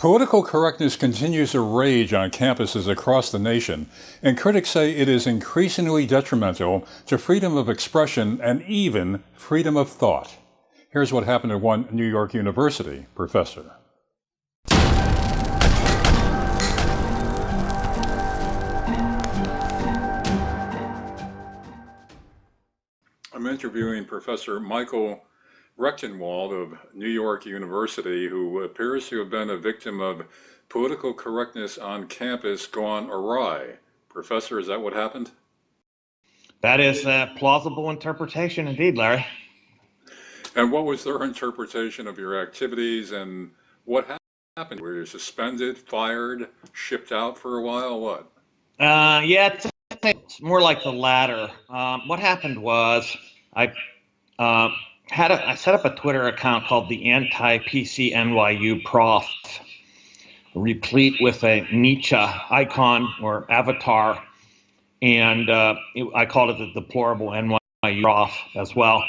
Political correctness continues to rage on campuses across the nation, and critics say it is increasingly detrimental to freedom of expression and even freedom of thought. Here's what happened at one New York University professor. I'm interviewing Professor Michael Rectenwald of New York University, who appears to have been a victim of political correctness on campus gone awry. Professor, is that what happened? That is a plausible interpretation indeed, Larry. And what was their interpretation of your activities, and what happened? Were you suspended, fired, shipped out for a while? What? Yeah, it's more like the latter. What happened was I set up a Twitter account called the Anti-PC NYU Prof, replete with a Nietzsche icon or avatar, and I called it the Deplorable NYU Prof as well.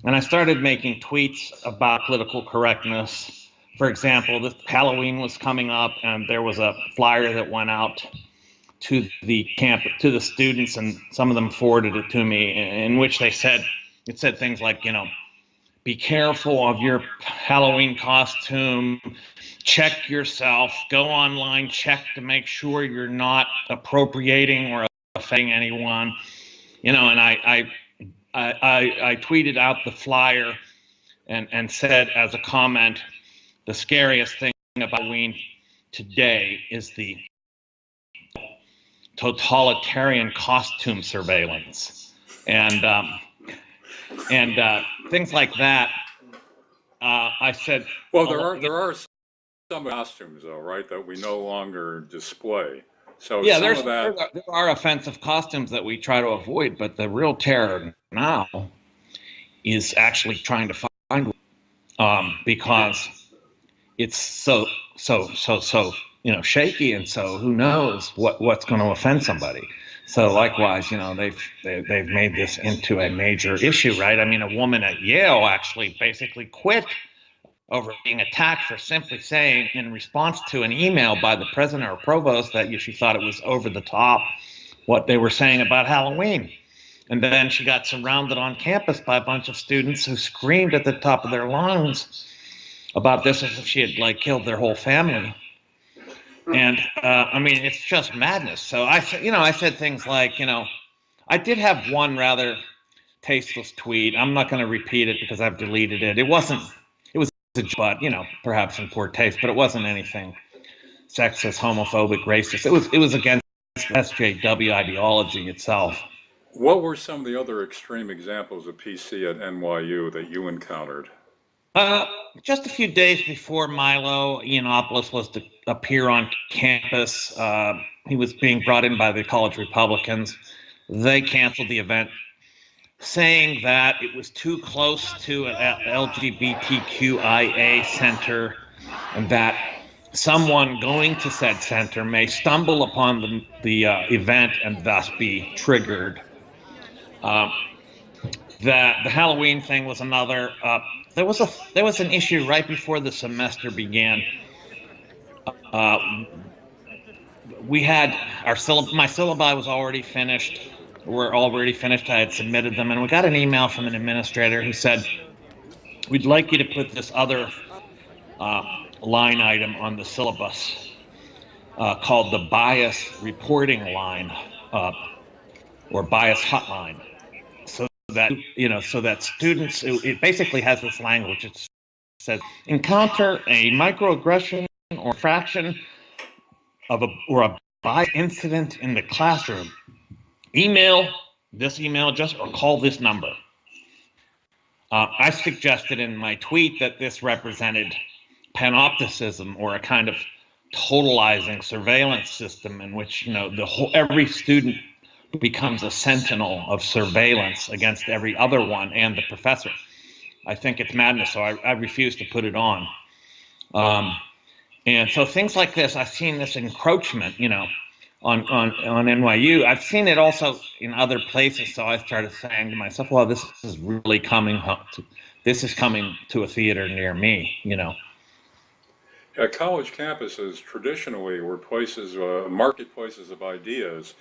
And I started making tweets about political correctness. For example, this Halloween was coming up, and there was a flyer that went out to the students, and some of them forwarded it to me, in which it said things like, be careful of your Halloween costume, check yourself, go online, check to make sure you're not appropriating or offending anyone, and I tweeted out the flyer and said as a comment, the scariest thing about Halloween today is the totalitarian costume surveillance, and things like that. I said, well, there are some costumes, though, right, that we no longer display. So yeah, there are offensive costumes that we try to avoid, but the real terror now is actually trying to find because it's so shaky, and so who knows what's going to offend somebody. So likewise, they've made this into a major issue, right? I mean, a woman at Yale actually basically quit over being attacked for simply saying, in response to an email by the president or provost, that she thought it was over the top what they were saying about Halloween. And then she got surrounded on campus by a bunch of students who screamed at the top of their lungs about this as if she had killed their whole family. And I mean, it's just madness. So I said things like, I did have one rather tasteless tweet. I'm not going to repeat it because I've deleted it. It was perhaps in poor taste, but it wasn't anything sexist, homophobic, racist. It was against SJW ideology itself. What were some of the other extreme examples of PC at NYU that you encountered? Just a few days before Milo Yiannopoulos was to appear on campus, he was being brought in by the college Republicans. They canceled the event, saying that it was too close to an LGBTQIA center, and that someone going to said center may stumble upon the event and thus be triggered. The Halloween thing was another. There was an issue right before the semester began. We had my syllabi was already finished. Were already finished. I had submitted them, and we got an email from an administrator who said, "We'd like you to put this other line item on the syllabus called the bias reporting line or bias hotline." So that students, it basically has this language. It says, encounter a microaggression or fraction or a bias incident in the classroom, email this email address or call this number. I suggested in my tweet that this represented panopticism, or a kind of totalizing surveillance system in which every student becomes a sentinel of surveillance against every other one and the professor. I think it's madness, so I refuse to put it on. And so things like this, I've seen this encroachment, on NYU. I've seen it also in other places, so I started saying to myself, well, this is really coming to a theater near me, College campuses traditionally were places, marketplaces of ideas,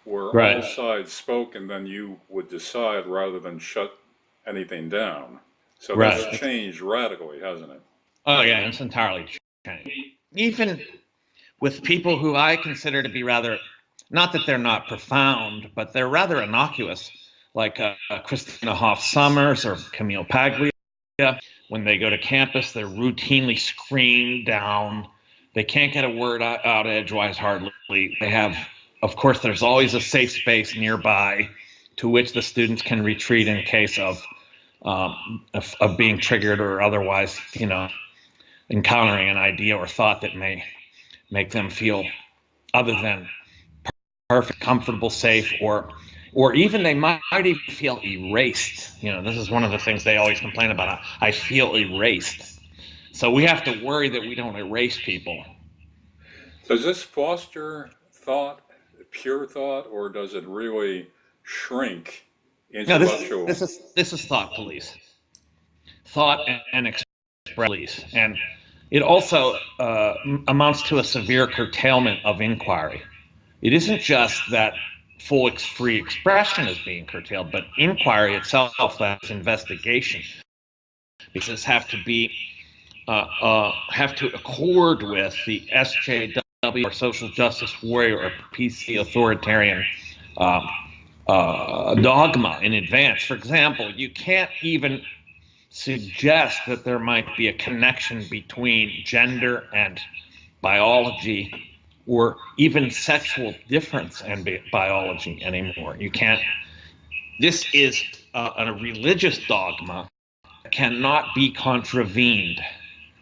where Right. all sides spoke and then you would decide rather than shut anything down. So that's Right. changed radically, hasn't it? Oh yeah, it's entirely changed. Even with people who I consider to be rather, not that they're not profound, but they're rather innocuous, like Christina Hoff Sommers or Camille Paglia. When they go to campus, they're routinely screamed down. They can't get a word out edgewise hardly. They have, of course, there's always a safe space nearby to which the students can retreat in case of being triggered or otherwise, encountering an idea or thought that may make them feel other than perfect, comfortable, safe, or even they might even feel erased. This is one of the things they always complain about. I feel erased. So we have to worry that we don't erase people. Does this foster thought, pure thought, or does it really shrink intellectual? This is thought police, thought and express police, and it also amounts to a severe curtailment of inquiry. It isn't just that full free expression is being curtailed, but inquiry itself, that's investigation, because have to accord with the SJW or social justice warrior or PC authoritarian dogma in advance. For example, you can't even suggest that there might be a connection between gender and biology, or even sexual difference and biology anymore. You can't. This is a religious dogma that cannot be contravened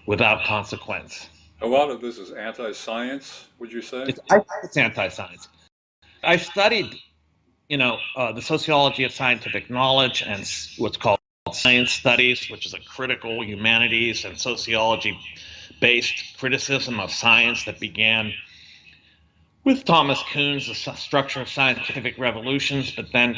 without consequence. A lot of this is anti-science, would you say? It's anti-science. I've studied, the sociology of scientific knowledge and what's called science studies, which is a critical humanities and sociology-based criticism of science that began with Thomas Kuhn's The Structure of Scientific Revolutions, but then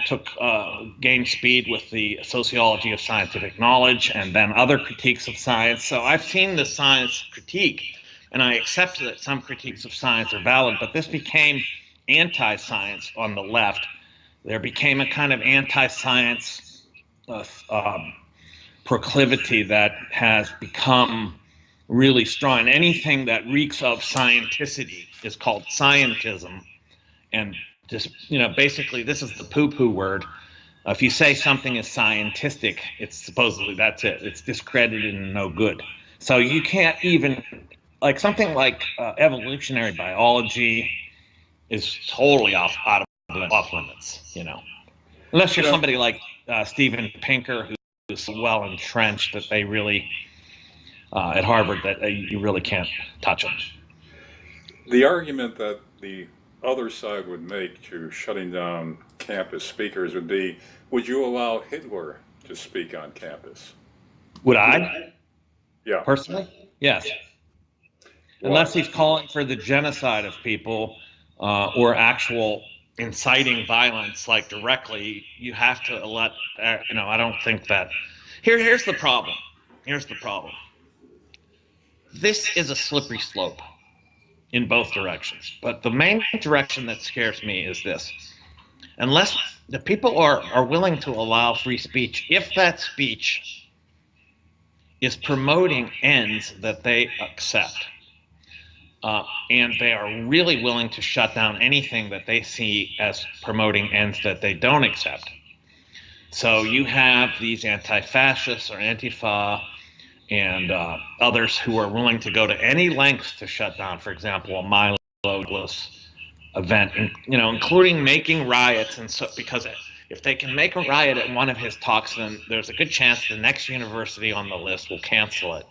gained speed with the sociology of scientific knowledge and then other critiques of science. So I've seen the science critique, and I accept that some critiques of science are valid, but this became anti-science on the left. There became a kind of anti-science proclivity that has become really strong. And anything that reeks of scienticity is called scientism. And just, basically this is the poo-poo word. If you say something is scientistic, it's supposedly that's it. It's discredited and no good. So you can't even, like something like evolutionary biology is totally off limits, Unless you're somebody like Steven Pinker, who's so well entrenched that they really, at Harvard, that you really can't touch them. The argument that the other side would make to shutting down campus speakers would be, would you allow Hitler to speak on campus? Would I? Yeah. Personally? Yes. Why? Unless he's calling for the genocide of people or actual inciting violence, like directly, you have to let, I don't think that. Here's the problem. This is a slippery slope in both directions. But the main direction that scares me is this. Unless the people are willing to allow free speech, if that speech is promoting ends that they accept, and they are really willing to shut down anything that they see as promoting ends that they don't accept. So you have these anti-fascists or Antifa and others who are willing to go to any lengths to shut down, for example, a Milo event, including making riots. And so, because if they can make a riot at one of his talks, then there's a good chance the next university on the list will cancel it,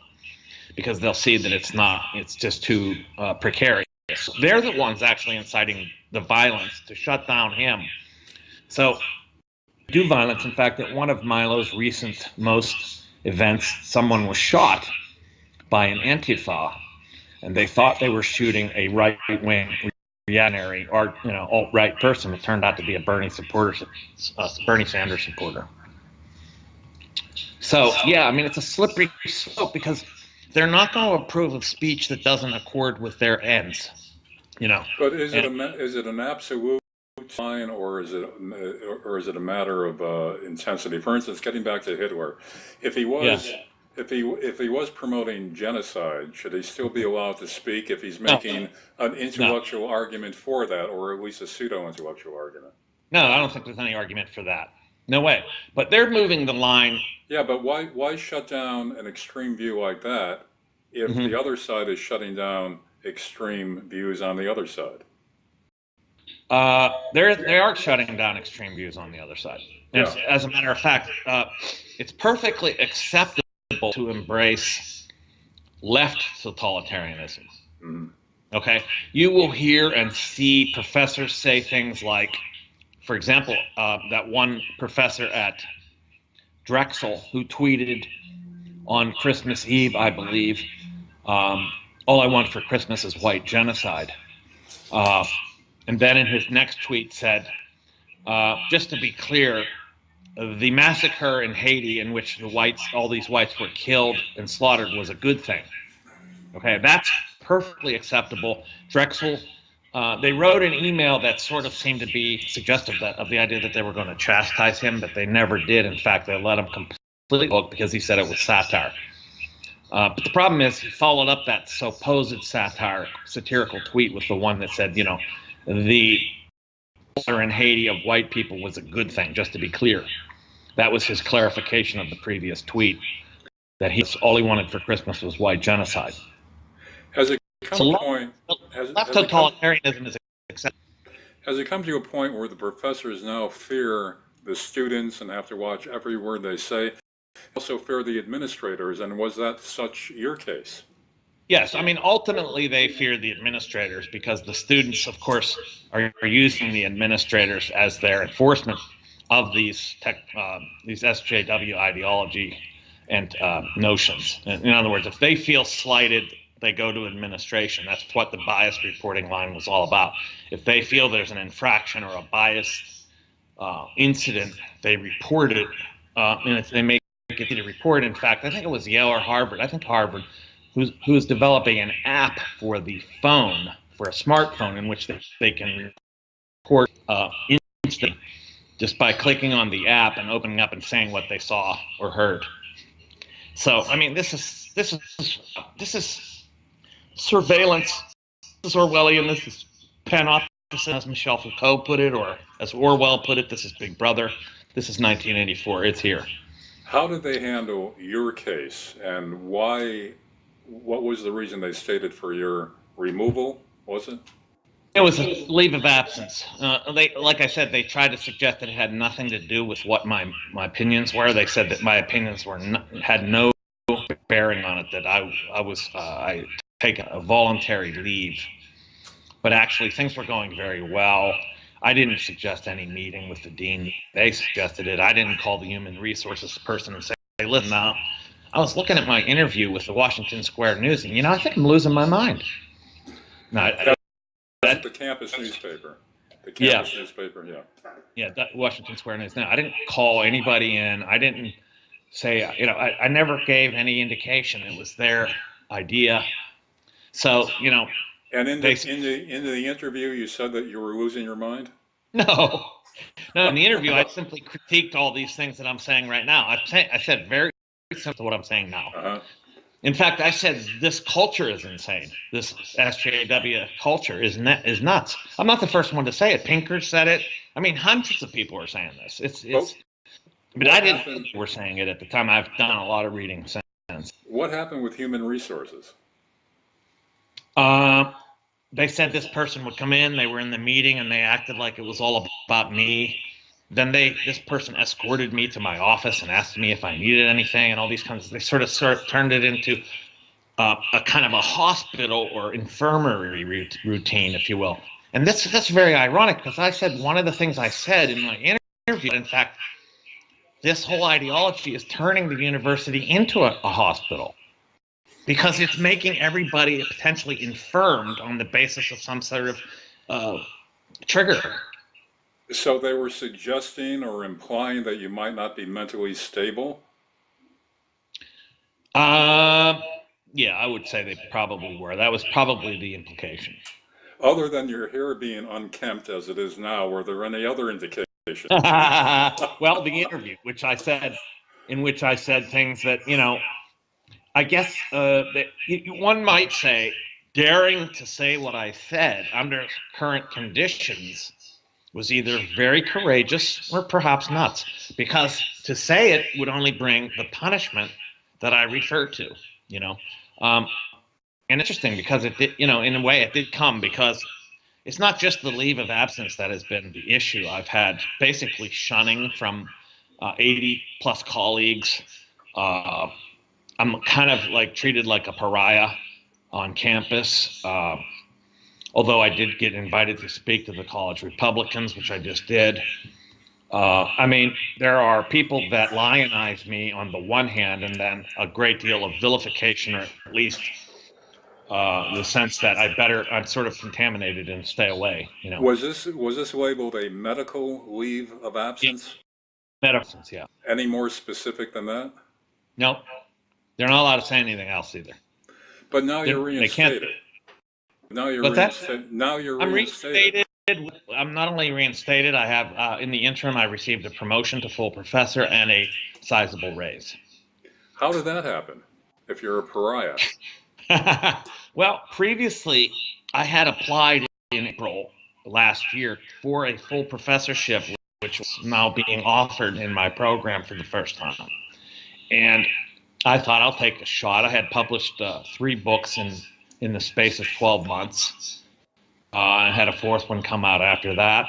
because they'll see that it's just too precarious. They're the ones actually inciting the violence to shut down him. So do violence. In fact, at one of Milo's most events, someone was shot by an Antifa, and they thought they were shooting a right-wing reactionary or alt-right person. It turned out to be a Bernie Sanders supporter. So yeah, it's a slippery slope, because they're not going to approve of speech that doesn't accord with their ends, you know. But is it an absolute line, or is it a matter of intensity? For instance, getting back to Hitler, if he was Yeah. if he was promoting genocide, should he still be allowed to speak if he's No, making an no, intellectual argument for that, or at least a pseudo-intellectual argument? no, I don't think there's any argument for that. No way. But they're moving the line. Yeah, but why shut down an extreme view like that if the Mhm. other side is shutting down extreme views on the other side? They are shutting down extreme views on the other side. And Yeah. as a matter of fact, it's perfectly acceptable to embrace left totalitarianism. Mhm. Okay, you will hear and see professors say things like, for example, that one professor at Drexel who tweeted on Christmas Eve, I believe, all I want for Christmas is white genocide. And then in his next tweet said, just to be clear, the massacre in Haiti in which all these whites were killed and slaughtered was a good thing. Okay, that's perfectly acceptable. Drexel, they wrote an email that sort of seemed to be suggestive of the idea that they were going to chastise him, but they never did. In fact, they let him completely hook because he said it was satire. But the problem is he followed up that supposed satirical tweet with the one that said, you know, the slaughter in Haiti of white people was a good thing, just to be clear. That was his clarification of the previous tweet, that all he wanted for Christmas was white genocide. Has it come So to a point? left totalitarianism is acceptable. Has it come to a point where the professors now fear the students and have to watch every word they say? Also fear the administrators, and was that such your case? Yes, I mean, ultimately they fear the administrators because the students, of course, are using the administrators as their enforcement of these SJW ideology and notions. In other words, if they feel slighted, they go to administration. That's what the bias reporting line was all about. If they feel there's an infraction or a bias incident, they report it, and if they make it to report. In fact, I think it was Yale or Harvard. I think Harvard, who's developing an app for the phone, for a smartphone, in which they can report instantly just by clicking on the app and opening up and saying what they saw or heard. So, I mean, this is surveillance. This is Orwellian. This is panopticon, as Michel Foucault put it, or as Orwell put it. This is Big Brother. This is 1984. It's here. How did they handle your case, and why? What was the reason they stated for your removal? Was it? It was a leave of absence. Like I said, they tried to suggest that it had nothing to do with what my opinions were. They said that my opinions had no bearing on it. That I take a voluntary leave, but actually things were going very well. I didn't suggest any meeting with the dean. They suggested it. I didn't call the human resources person and say, "Hey, listen, now." I was looking at my interview with the Washington Square News, and I think I'm losing my mind. No, That's the campus newspaper. The campus newspaper, yeah. Yeah, that Washington Square News. Now, I didn't call anybody in. I didn't say, I never gave any indication it was their idea. So, And in the interview, you said that you were losing your mind? No. In the interview, I simply critiqued all these things that I'm saying right now. I said very similar to what I'm saying now. Uh-huh. In fact, I said this culture is insane. This SJW culture is nuts. I'm not the first one to say it. Pinker said it. I mean, hundreds of people are saying this. But I didn't think they were saying it at the time. I've done a lot of reading since. What happened with human resources? They said this person would come in. They were in the meeting, and they acted like it was all about me. Then this person escorted me to my office and asked me if I needed anything and all these kinds of. They sort of turned it into a kind of a hospital or infirmary routine, if you will. And that's very ironic because I said one of the things I said in my interview. In fact, this whole ideology is turning the university into a hospital because it's making everybody potentially infirmed on the basis of some sort of trigger. So they were suggesting or implying that you might not be mentally stable? Yeah, I would say they probably were. That was probably the implication. Other than your hair being unkempt as it is now, were there any other indications? Well, the interview, in which I said things that, I guess one might say, daring to say what I said under current conditions was either very courageous or perhaps nuts, because to say it would only bring the punishment that I referred to, you know. Um, and interesting because it did, in a way it did come because it's not just the leave of absence that has been the issue. I've had basically shunning from 80 plus colleagues. I'm kind of like treated like a pariah on campus. Although I did get invited to speak to the college Republicans, which I just did. I mean, there are people that lionize me on the one hand, and then a great deal of vilification, or at least the sense that I'm sort of contaminated and stay away. Was this labeled a medical leave of absence? Medicines, yeah. Any more specific than that? No, they're not allowed to say anything else either. But now you're reinstated. Now you're reinstated. I'm reinstated. I'm not only reinstated, I have, in the interim, I received a promotion to full professor and a sizable raise. How did that happen, if you're a pariah? Well, previously, I had applied in April last year for a full professorship, which was now being offered in my program for the first time. And I thought I'll take a shot. I had published 3 books in the space of 12 months. I had a 4th one come out after that.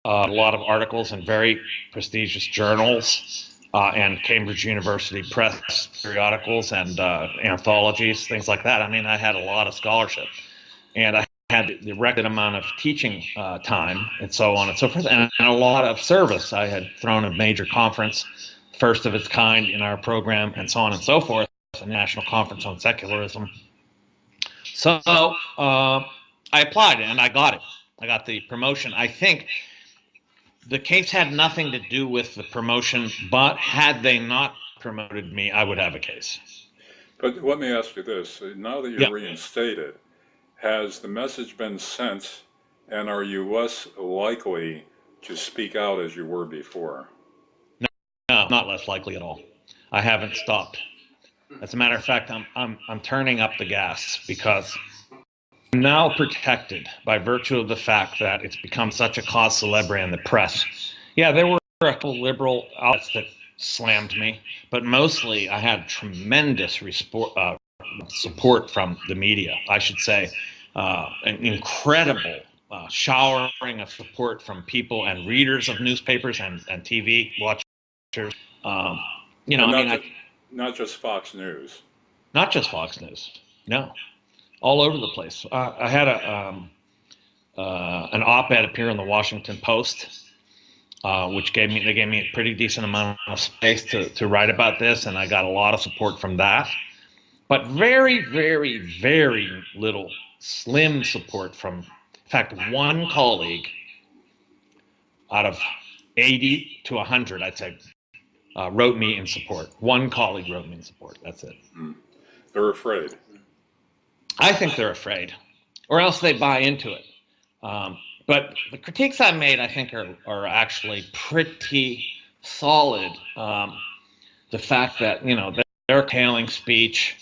A lot of articles in very prestigious journals and Cambridge University Press periodicals and anthologies, things like that. I mean, I had a lot of scholarship. And I had the record amount of teaching time and so on and so forth, and a lot of service. I had thrown a major conference, first of its kind in our program, and so on and so forth, a national conference on secularism. So I applied and I got it. I got the promotion. I think the case had nothing to do with the promotion, but had they not promoted me, I would have a case. But let me ask you this. Now that you're reinstated, has the message been sent, and are you less likely to speak out as you were before? No, not less likely at all. I haven't stopped. As a matter of fact, I'm turning up the gas because I'm now protected by virtue of the fact that it's become such a cause célèbre in the press. Yeah, there were a couple liberal outlets that slammed me, but mostly I had tremendous support from the media. I should say an incredible showering of support from people and readers of newspapers and TV watchers. Not just Fox News. Not just Fox News. No, all over the place. I had an op-ed appear in the Washington Post, which gave me a pretty decent amount of space to write about this, and I got a lot of support from that. But very, very, very little, slim support from, in fact, one colleague out of 80 to 100, I'd say, wrote me in support. One colleague wrote me in support. That's it. They're afraid. I think they're afraid, or else they buy into it. But the critiques I made, I think, are actually pretty solid. The fact that, they're curtailing speech.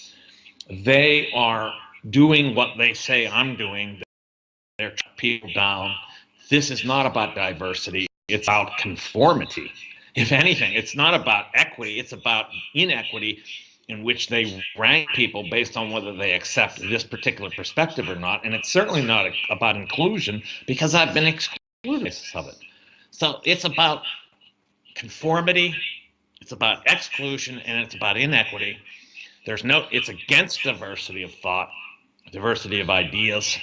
They are doing what they say I'm doing. They're shutting people down. This is not about diversity. It's about conformity. If anything, it's not about equity. It's about inequity, in which they rank people based on whether they accept this particular perspective or not. And it's certainly not about inclusion, because I've been excluded of it. So it's about conformity, it's about exclusion, and it's about inequity. It's against diversity of thought, diversity of ideas,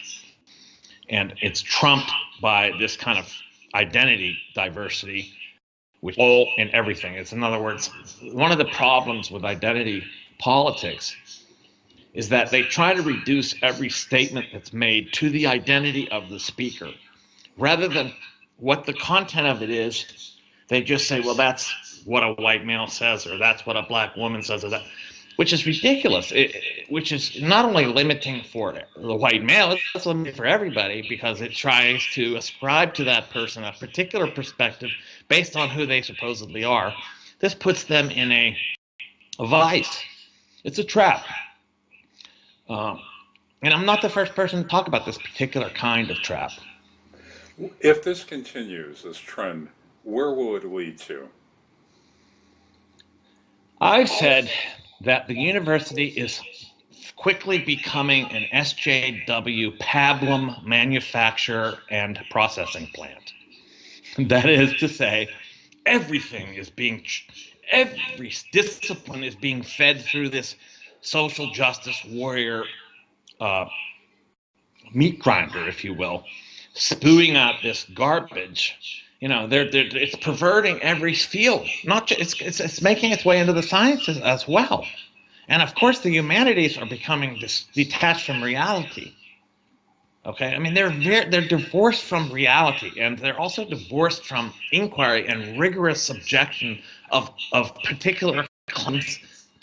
and it's trumped by this kind of identity diversity, which is all in everything. It's, in other words, one of the problems with identity politics is that they try to reduce every statement that's made to the identity of the speaker. Rather than what the content of it is, they just say, well, that's what a white male says, or that's what a black woman says, or that. which is ridiculous, which is not only limiting for the white male, it's limiting for everybody because it tries to ascribe to that person a particular perspective based on who they supposedly are. This puts them in a vice. It's a trap. And I'm not the first person to talk about this particular kind of trap. If this continues, this trend, where will it lead to? I've said that the university is quickly becoming an SJW pablum manufacturer and processing plant. That is to say, every discipline is being fed through this social justice warrior meat grinder, if you will, spewing out this garbage. You know, it's perverting every field. Not just, it's making its way into the sciences as well, and of course the humanities are becoming detached from reality. Okay, I mean they're divorced from reality, and they're also divorced from inquiry and rigorous subjection of particular claims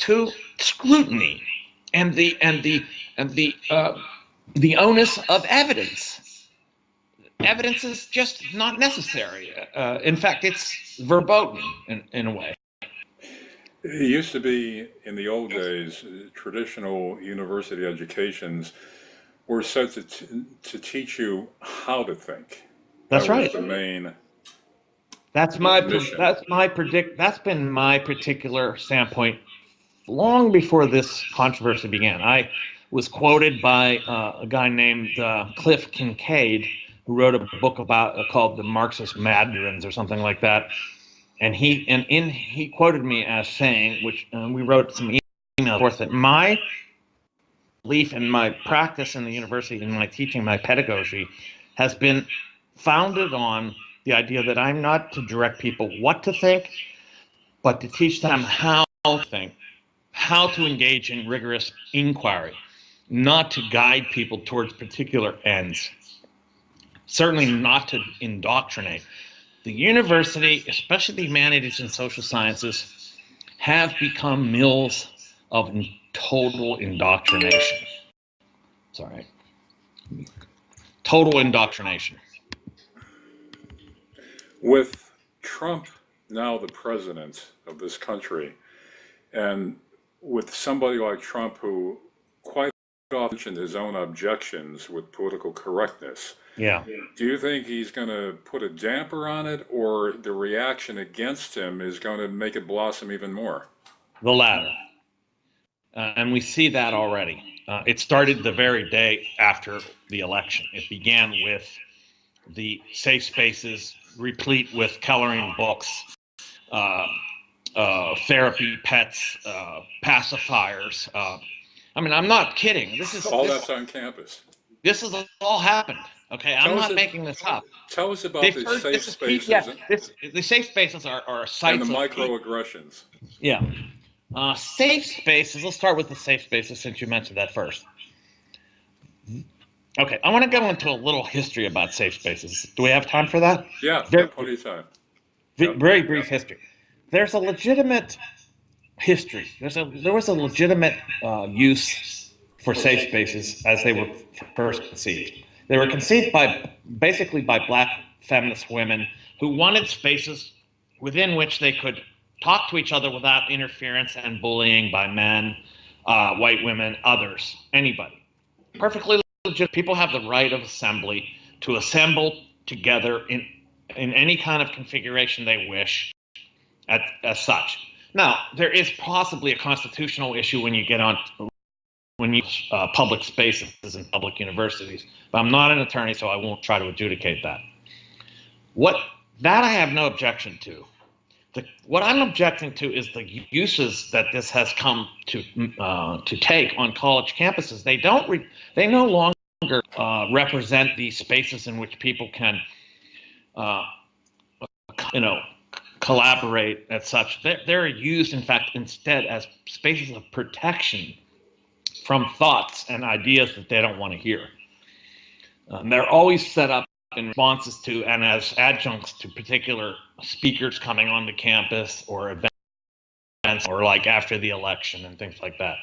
to scrutiny, and the onus of evidence. Evidence is just not necessary. In fact, it's verboten in a way. It used to be, in the old days, traditional university educations were set to teach you how to think. That's right. Was the main. That's been my particular standpoint long before this controversy began. I was quoted by a guy named Cliff Kincaid, who wrote a book called The Marxist Mandarins or something like that. And he quoted me as saying, which we wrote some emails forth, that my belief and my practice in the university and my teaching, my pedagogy, has been founded on the idea that I'm not to direct people what to think, but to teach them how to think, how to engage in rigorous inquiry, not to guide people towards particular ends, certainly not to indoctrinate. The university, especially the humanities and social sciences, have become mills of total indoctrination. Sorry. Total indoctrination. With Trump now the president of this country, and with somebody like Trump who quite often mentioned his own objections with political correctness, yeah. Do you think he's going to put a damper on it, or the reaction against him is going to make it blossom even more? The latter. And we see that already. It started the very day after the election. It began with the safe spaces replete with coloring books, therapy pets, pacifiers. I mean, I'm not kidding. That's on campus. This has all happened. Okay, I'm not making this up. Tell us about the safe spaces. The safe spaces are sites and the microaggressions. Yeah. Safe spaces, let's start with the safe spaces since you mentioned that first. Okay, I want to go into a little history about safe spaces. Do we have time for that? Yeah, plenty of time. Very brief history. There's a legitimate history. There was a legitimate use for safe spaces as they were first conceived. They were conceived basically by black feminist women who wanted spaces within which they could talk to each other without interference and bullying by men, white women, others, anybody. Perfectly legit. People have the right of assembly to assemble together in any kind of configuration they wish as such. Now, there is possibly a constitutional issue when you public spaces in public universities, but I'm not an attorney, so I won't try to adjudicate that. That I have no objection to. What I'm objecting to is the uses that this has come to take on college campuses. They no longer represent these spaces in which people can, collaborate as such. They're used, in fact, instead as spaces of protection from thoughts and ideas that they don't want to hear. They're always set up in responses to and as adjuncts to particular speakers coming onto campus or events or like after the election and things like that.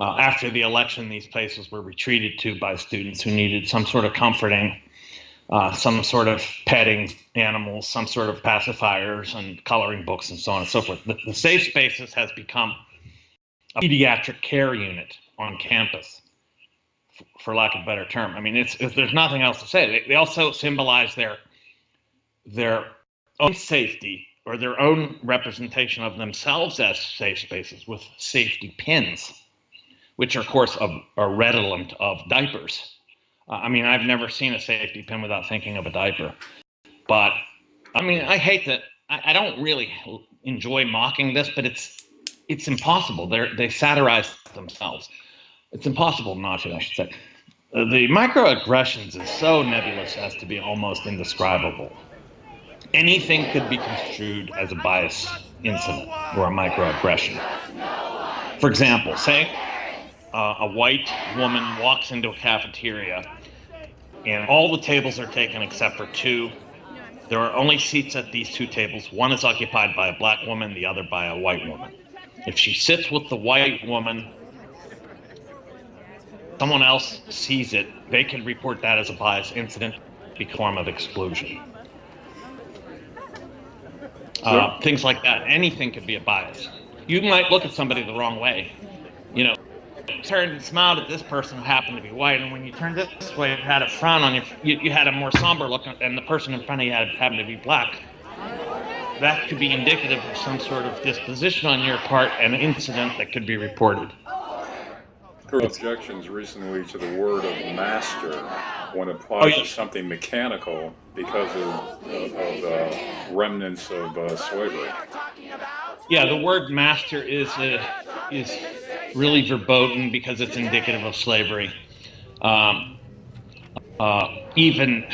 After the election, these places were retreated to by students who needed some sort of comforting, some sort of petting animals, some sort of pacifiers and coloring books and so on and so forth. The safe spaces has become a pediatric care unit on campus, for lack of a better term. I mean, there's nothing else to say. They also symbolize their own safety or their own representation of themselves as safe spaces with safety pins, which, of course, are redolent of diapers. I mean, I've never seen a safety pin without thinking of a diaper. But, I mean, I hate that. I don't really enjoy mocking this, but it's impossible. They satirize themselves. It's impossible not to, I should say. The microaggressions is so nebulous as to be almost indescribable. Anything could be construed as a bias incident or a microaggression. For example, say a white woman walks into a cafeteria and all the tables are taken except for two. There are only seats at these two tables. One is occupied by a black woman, the other by a white woman. If she sits with the white woman, someone else sees it, they can report that as a bias incident, be a form of exclusion. Things like that. Anything could be a bias. You might look at somebody the wrong way. You know, turned and smiled at this person who happened to be white, and when you turned this way, you had a frown on you had a more somber look, and the person in front of you happened to be black. That could be indicative of some sort of disposition on your part, and an incident that could be reported. There were objections recently to the word of master when applied to something mechanical because of remnants of slavery. Yeah, the word master is really verboten because it's indicative of slavery. Even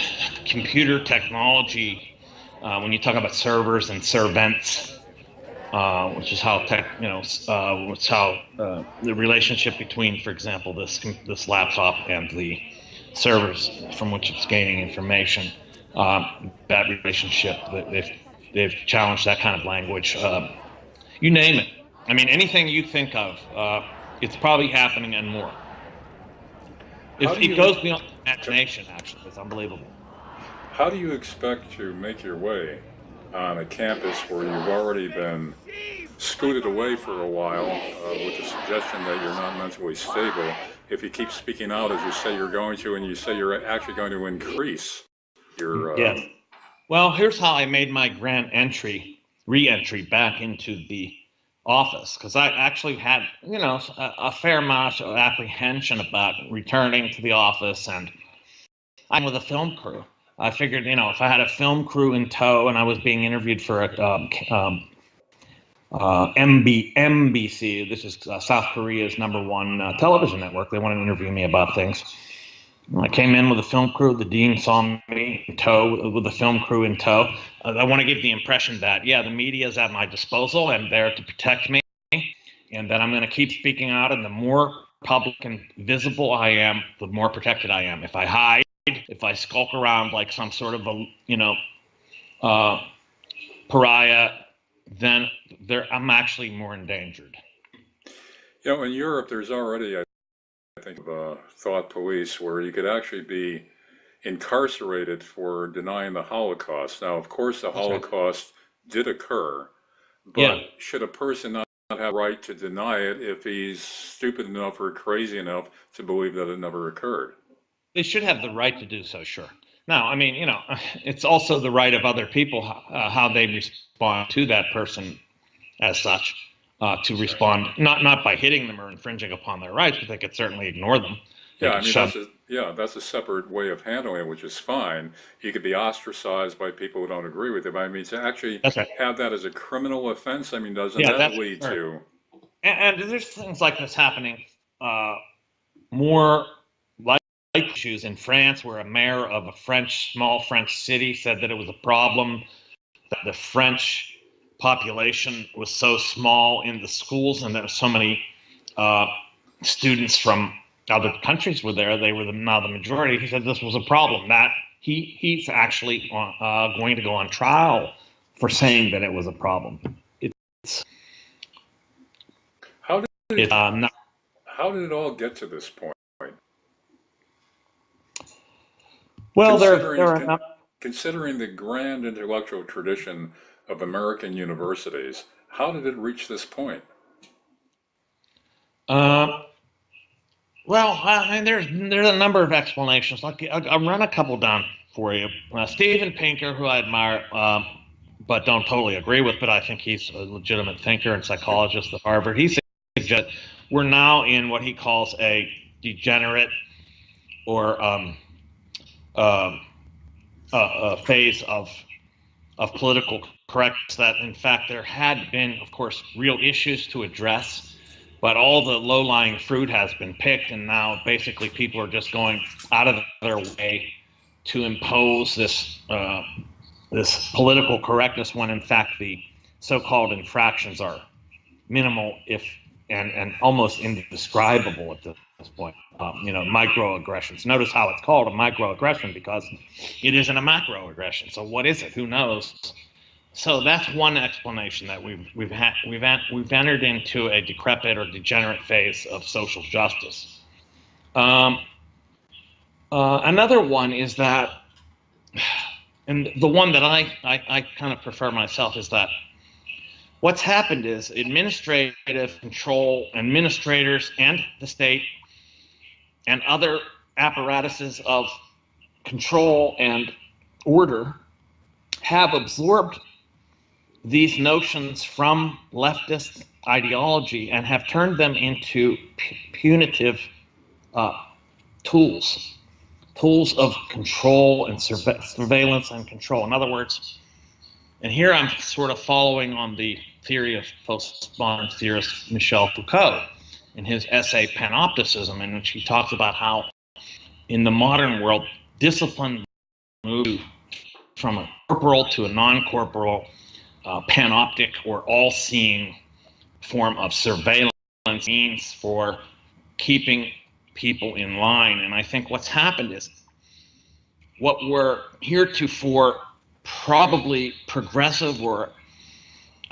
computer technology, when you talk about servers and servants, which is how the relationship between, for example, this laptop and the servers from which it's gaining information, that relationship, they've challenged that kind of language. You name it. I mean, anything you think of, it's probably happening and more. It goes beyond imagination, actually. It's unbelievable. How do you expect to make your way on a campus where you've already been scooted away for a while with the suggestion that you're not mentally stable, if you keep speaking out as you say you're going to, and you say you're actually going to increase your... Yes. Well, here's how I made my re-entry back into the office, because I actually had, a fair amount of apprehension about returning to the office, and I'm with a film crew. I figured, if I had a film crew in tow and I was being interviewed for a MBC, this is South Korea's #1 television network. They wanted to interview me about things. I came in with a film crew. The dean saw me in tow with the film crew in tow. I want to give the impression that, the media is at my disposal and there to protect me, and that I'm going to keep speaking out. And the more public and visible I am, the more protected I am. If I hide, if I skulk around like some sort of a, pariah, then I'm actually more endangered. In Europe, there's already, I think, of thought police where you could actually be incarcerated for denying the Holocaust. Now, of course, the Holocaust did occur, but should a person not have a right to deny it if he's stupid enough or crazy enough to believe that it never occurred? They should have the right to do so, sure. Now, I mean, it's also the right of other people how they respond to that person as such, to respond, not by hitting them or infringing upon their rights, but they could certainly ignore them. Yeah, I mean, that's a separate way of handling it, which is fine. You could be ostracized by people who don't agree with it. But I mean, to actually have that as a criminal offense, I mean, doesn't that lead to... And there's things like this happening more like issues in France, where a mayor of a small French city said that it was a problem that the French population was so small in the schools and there were so many students from other countries were there. They were now the majority. He said this was a problem. That he's actually going to go on trial for saying that it was a problem. It's It's not. How did it all get to this point? Well, Considering, there are con, considering the grand intellectual tradition of American universities, how did it reach this point? uh, well, I mean, there's a number of explanations. I'll run a couple down for you. Steven Pinker, who I admire, but don't totally agree with, but I think he's a legitimate thinker and psychologist at Harvard. He suggests we're now in what he calls a degenerate or a phase of political correctness. That in fact there had been, of course, real issues to address, but all the low-lying fruit has been picked, and now basically people are just going out of their way to impose this this political correctness when in fact the so-called infractions are minimal, if and almost indescribable at this point. Microaggressions. Notice how it's called a microaggression, because it isn't a macroaggression. So what is it? Who knows? So that's one explanation, that we've entered into a decrepit or degenerate phase of social justice. Another one is that, and the one that I kind of prefer myself, is that what's happened is administrative control, administrators and the state and other apparatuses of control and order have absorbed these notions from leftist ideology and have turned them into punitive tools of control and surveillance and control. In other words, and here I'm sort of following on the theory of postmodern theorist Michel Foucault in his essay Panopticism, in which he talks about how in the modern world discipline moved from a corporal to a non-corporal panoptic or all-seeing form of surveillance means for keeping people in line. And I think what's happened is what were heretofore probably progressive or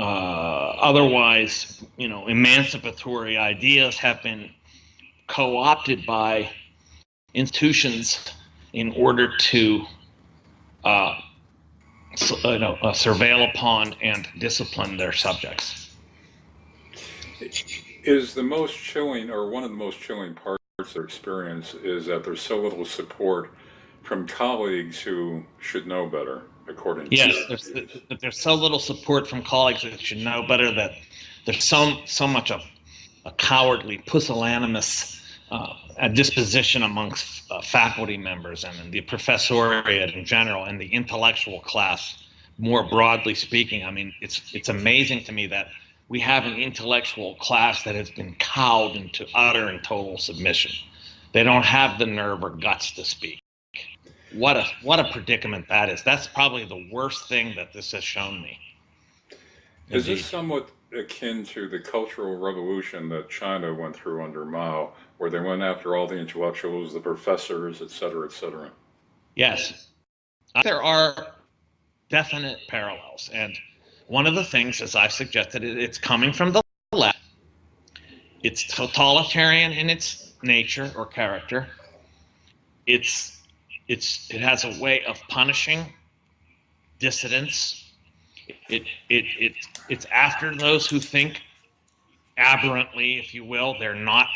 otherwise, emancipatory ideas have been co-opted by institutions in order to surveil upon and discipline their subjects. Is the most chilling, or one of the most chilling parts of their experience, is that there's so little support from colleagues who should know better, according to you? Yes, there's so little support from colleagues that should know better, that there's so much of a cowardly, pusillanimous disposition amongst faculty members and the professoriate in general, and the intellectual class more broadly speaking. I mean, it's amazing to me that we have an intellectual class that has been cowed into utter and total submission. They don't have the nerve or guts to speak. What a predicament that is. That's probably the worst thing that this has shown me. Is this somewhat akin to the Cultural Revolution that China went through under Mao, where they went after all the intellectuals, the professors, et cetera, et cetera? Yes. There are definite parallels. And one of the things, as I've suggested, it's coming from the left. It's totalitarian in its nature or character. It has a way of punishing dissidents. It's after those who think aberrantly, if you will. They're not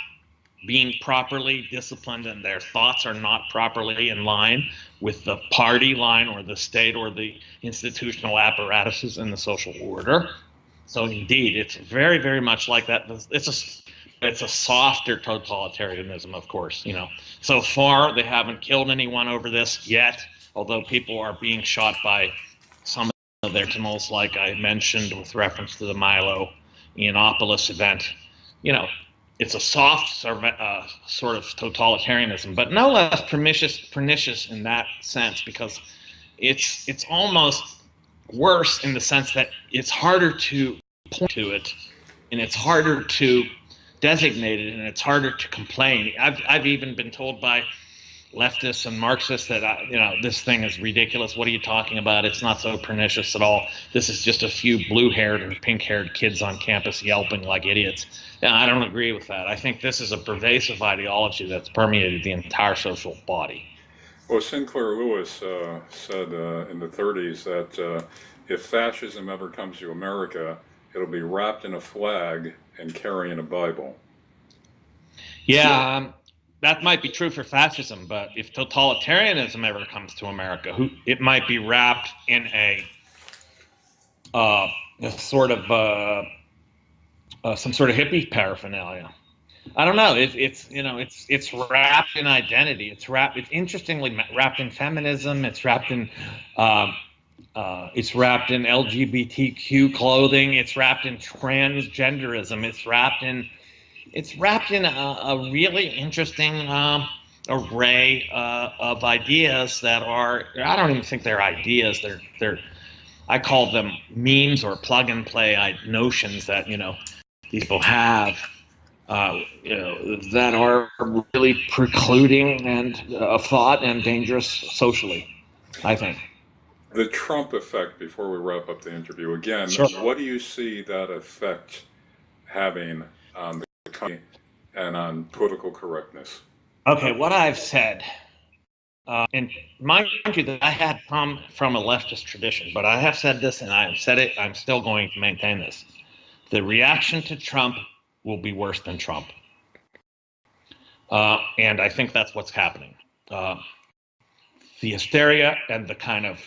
being properly disciplined and their thoughts are not properly in line with the party line or the state or the institutional apparatuses and the social order. So indeed, it's very, very much like that. It's a softer totalitarianism, of course. So far they haven't killed anyone over this yet, although people are being shot by some of their criminals, like I mentioned with reference to the Milo Yiannopoulos event. It's a soft sort of totalitarianism, but no less pernicious in that sense, because it's almost worse in the sense that it's harder to point to it, and it's harder to designate it, and it's harder to complain. I've even been told by leftists and Marxists that, this thing is ridiculous. What are you talking about? It's not so pernicious at all. This is just a few blue-haired or pink-haired kids on campus yelping like idiots. I don't agree with that. I think this is a pervasive ideology that's permeated the entire social body. Well, Sinclair Lewis said in the 30s that if fascism ever comes to America, it'll be wrapped in a flag and carrying a Bible. Yeah, that might be true for fascism, but if totalitarianism ever comes to America, it might be wrapped in a sort of some sort of hippie paraphernalia. I don't know. It's wrapped in identity. It's interestingly wrapped in feminism. It's wrapped in LGBTQ clothing. It's wrapped in transgenderism. It's wrapped in a really interesting array of ideas that are, I don't even think they're ideas. I call them memes or plug and play notions that these people have. That are really precluding and thought and dangerous socially, I think. The Trump effect, before we wrap up the interview, again, Sure. What do you see that effect having on the economy and on political correctness? Okay, what I've said, and mind you that I had come from a leftist tradition, but I have said this and I have said it, I'm still going to maintain this. The reaction to Trump will be worse than Trump. And I think that's what's happening. The hysteria and the kind of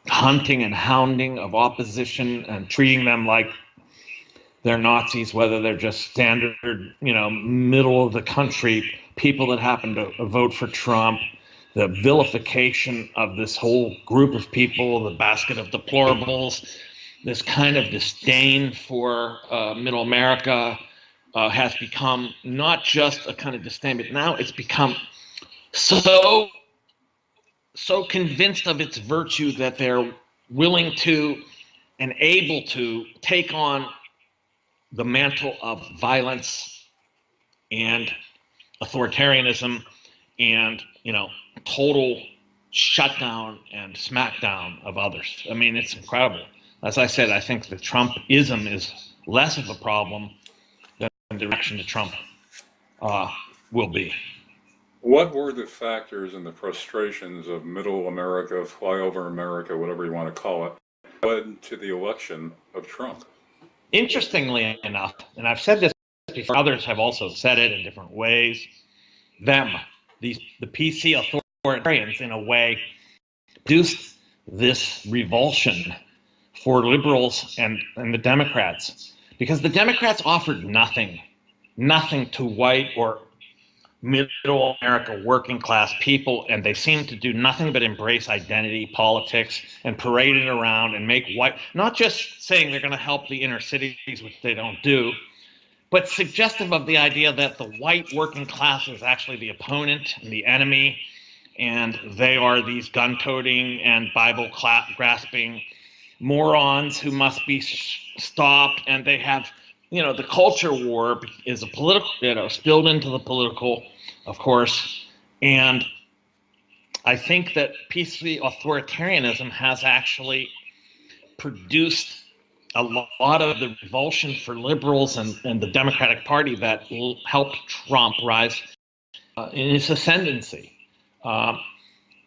hunting and hounding of opposition and treating them like they're Nazis, whether they're just standard, middle of the country people that happen to vote for Trump. The vilification of this whole group of people, the basket of deplorables, this kind of disdain for middle America has become not just a kind of disdain, but now it's become so convinced of its virtue that they're willing to and able to take on the mantle of violence and authoritarianism and, total shutdown and smackdown of others. I mean, it's incredible. As I said, I think the Trumpism is less of a problem than the reaction to Trump will be. What were the factors and the frustrations of middle America, flyover America, whatever you want to call it, led to the election of Trump? Interestingly enough, and I've said this before, others have also said it in different ways, the PC authoritarians, in a way, produced this revulsion for liberals and the Democrats, because the Democrats offered nothing to white or middle America working class people, and they seemed to do nothing but embrace identity politics and parade it around and make white, not just saying they're going to help the inner cities, which they don't do, but suggestive of the idea that the white working class is actually the opponent and the enemy, and they are these gun-toting and Bible-grasping morons who must be stopped, and they have, the culture war is a political, spilled into the political, of course, and I think that PC authoritarianism has actually produced a lot of the revulsion for liberals and the Democratic Party that helped Trump rise in his ascendancy.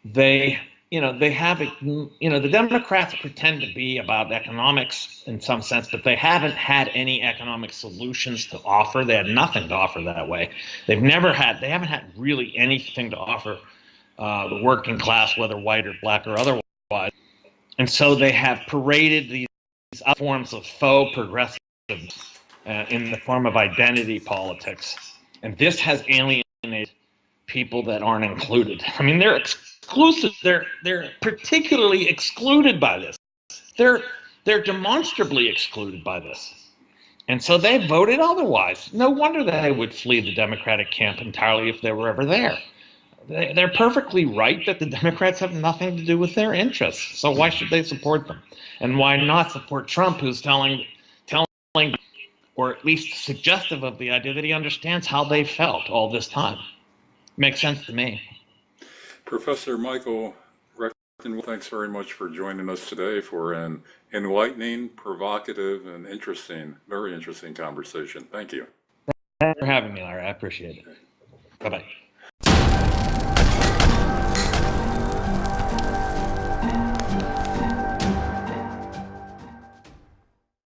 They have, the Democrats pretend to be about economics in some sense, but they haven't had any economic solutions to offer. They had nothing to offer that way. They haven't had really anything to offer the working class, whether white or black or otherwise. And so they have paraded these other forms of faux progressiveness in the form of identity politics. And this has alienated people that aren't included. I mean, they're exclusive. They're particularly excluded by this. They're demonstrably excluded by this. And so they voted otherwise. No wonder they would flee the Democratic camp entirely if they were ever there. They're perfectly right that the Democrats have nothing to do with their interests. So why should they support them? And why not support Trump, who's telling or at least suggestive of the idea that he understands how they felt all this time. Makes sense to me. Professor Michael Rectenwald, thanks very much for joining us today for an enlightening, provocative, and interesting, very interesting conversation. Thank you. Thanks for having me, Larry. I appreciate it. Bye-bye.